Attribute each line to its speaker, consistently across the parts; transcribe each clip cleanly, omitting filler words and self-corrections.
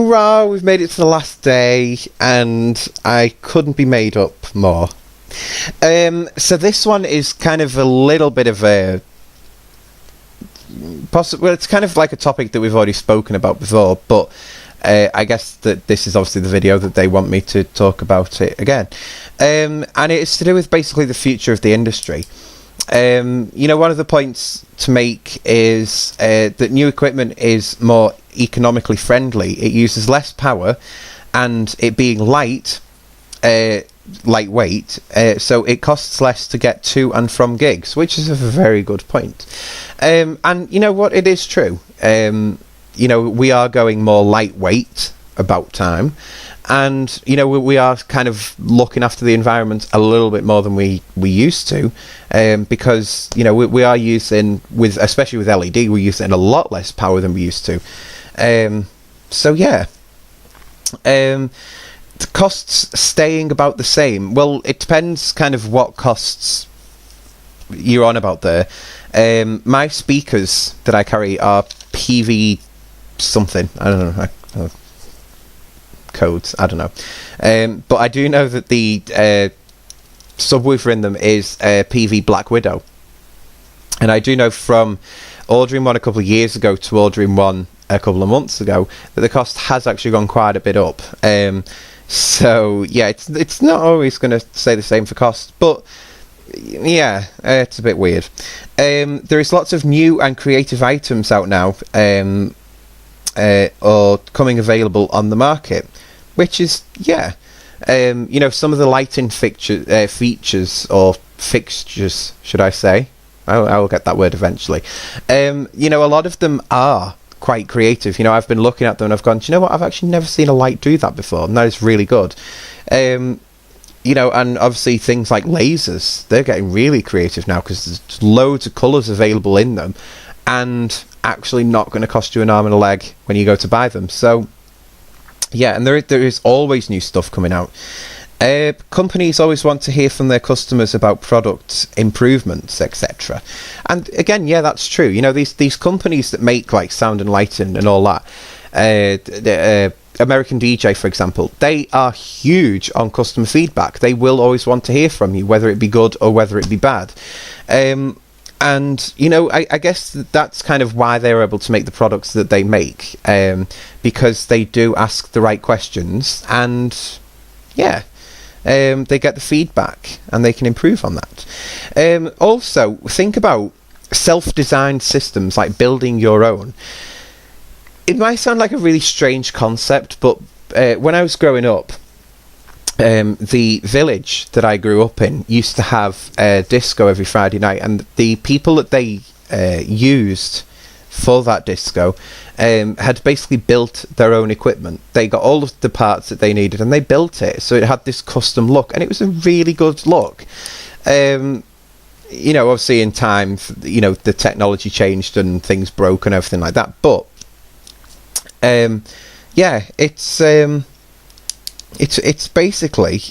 Speaker 1: hurrah, we've made it to the last day, and I couldn't be made up more. So this one is kind of a little bit of a... well, it's kind of like a topic that we've already spoken about before, but I guess that this is obviously the video that they want me to talk about it again. And it's to do with basically the future of the industry. One of the points to make is that new equipment is more economically friendly. It uses less power, and it being lightweight, so it costs less to get to and from gigs, which is a very good point. And you know what, it is true. We are going more lightweight about time, and we are kind of looking after the environment a little bit more than we used to, because we are using, especially with LED, we're using a lot less power than we used to. So yeah. The costs staying about the same. Well, it depends kind of what costs you're on about there. My speakers that I carry are PV something. I don't know. Codes. I don't know. But I do know that the subwoofer in them is PV Black Widow. And I do know from ordering one a couple of years ago to ordering one a couple of months ago that the cost has actually gone quite a bit up. So yeah, it's not always going to stay the same for cost, but yeah, it's a bit weird. There is lots of new and creative items out now, or coming available on the market, which is some of the lighting features or fixtures, should I say? I will get that word eventually. A lot of them are quite creative. I've been looking at them and I've gone, do you know what, I've actually never seen a light do that before, and that is really good. And obviously things like lasers, they're getting really creative now, because there's loads of colours available in them, and actually not going to cost you an arm and a leg when you go to buy them. So yeah, and there is always new stuff coming out. Companies always want to hear from their customers about product improvements, etc. And again, yeah, that's true. These companies that make like sound and lighting and all that, American DJ, for example, they are huge on customer feedback. They will always want to hear from you, whether it be good or whether it be bad. And I guess that's kind of why they're able to make the products that they make, because they do ask the right questions, and yeah. They get the feedback and they can improve on that. Also, think about self-designed systems, like building your own. It might sound like a really strange concept, but when I was growing up, the village that I grew up in used to have a disco every Friday night, and the people that they used for that disco had basically built their own equipment. They got all of the parts that they needed and they built it, so it had this custom look, and it was a really good look. Obviously in time, the technology changed and things broke and everything like that, but it's basically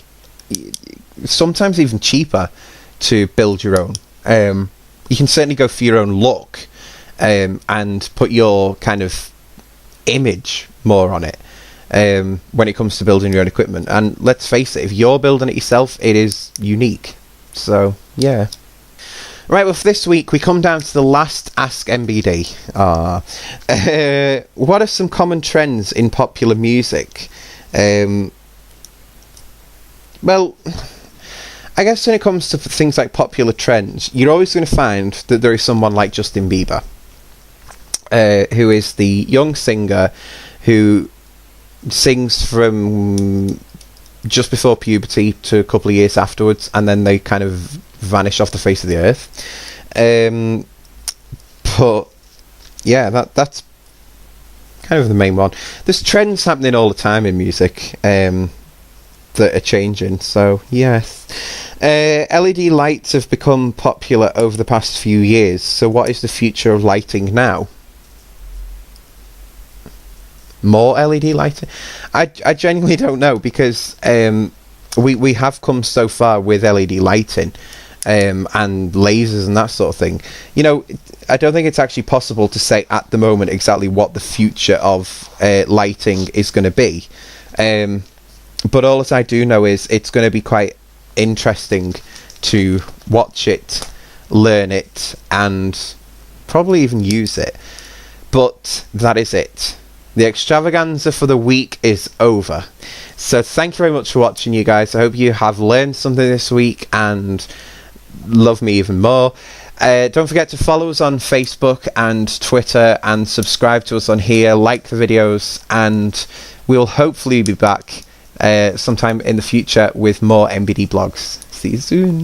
Speaker 1: sometimes even cheaper to build your own. You can certainly go for your own look, and put your kind of image more on it, when it comes to building your own equipment. And let's face it, if you're building it yourself, it is unique. So yeah. Right, well, for this week we come down to the last Ask MBD. What are some common trends in popular music? Well, I guess when it comes to things like popular trends, you're always going to find that there is someone like Justin Bieber, who is the young singer who sings from just before puberty to a couple of years afterwards, and then they kind of vanish off the face of the earth. But yeah, that's kind of the main one. There's trends happening all the time in music that are changing, so yes. LED lights have become popular over the past few years, so what is the future of lighting now? More LED lighting? I genuinely don't know, because we have come so far with LED lighting, and lasers and that sort of thing. You know, I don't think it's actually possible to say at the moment exactly what the future of lighting is going to be. But all that I do know is it's going to be quite interesting to watch it, learn it, and probably even use it. But that is it. The extravaganza for the week is over. So thank you very much for watching, you guys. I hope you have learned something this week and love me even more. Don't forget to follow us on Facebook and Twitter, and subscribe to us on here, like the videos, and we'll hopefully be back sometime in the future with more MBD blogs. See you soon.